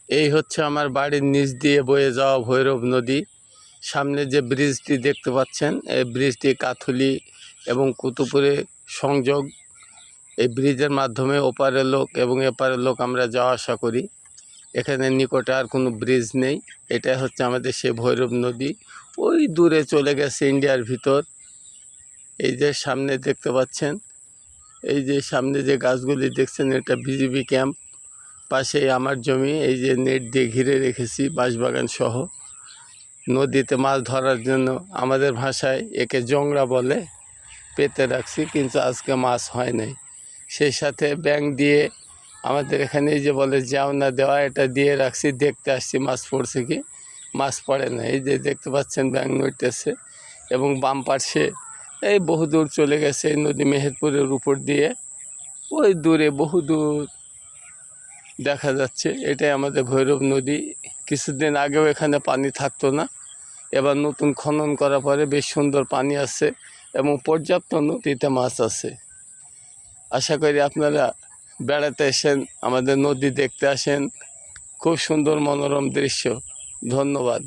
এই হচ্ছে আমার বাড়ির নিচ দিয়ে বয়ে যাওয়া ভৈরব নদী। সামনে যে ব্রিজটি দেখতে পাচ্ছেন, এই ব্রিজটি কাথুলি এবং কুতুবপুরে সংযোগ। এই ব্রিজের মাধ্যমে ওপারের লোক এবং এপারের লোক আমরা যাওয়া আসা করি। এখানে নিকটে আর কোনো ব্রিজ নেই। এটা হচ্ছে আমাদের সেই ভৈরব নদী। ওই দূরে চলে গেছে ইন্ডিয়ার ভিতর। এই যে সামনে দেখতে পাচ্ছেন, এই যে সামনে যে গাছগুলি দেখছেন, এটা বিজিবি ক্যাম্প। পাশে আমার জমি, এই যে নেট দিয়ে ঘিরে রেখেছি বাঁশবাগান সহ। নদীতে মাছ ধরার জন্য আমাদের ভাষায় একে জংড়া বলে, পেতে রাখছি, কিন্তু আজকে মাছ হয় নাই। সেই সাথে ব্যাঙ দিয়ে আমাদের এখানে যে বলে জাওনা দেওয়া, এটা দিয়ে রাখছি, দেখতে আসছি মাছ পড়ছে কি। মাছ পড়ে না। এই যে দেখতে পাচ্ছেন ব্যাঙ নড়তেছে। এবং বাম পাশে এই বহুদূর চলে গেছে এই নদী মেহেরপুরের উপর দিয়ে, ওই দূরে বহুদূর দেখা যাচ্ছে। এটাই আমাদের ভৈরব নদী। কিছুদিন আগেও এখানে পানি থাকতো না, এবার নতুন খনন করার পরে বেশ সুন্দর পানি আছে এবং পর্যাপ্ত নদীতে মাছ আছে। আশা করি আপনারা বেড়াতে আসেন, আমাদের নদী দেখতে আসেন। খুব সুন্দর মনোরম দৃশ্য। ধন্যবাদ।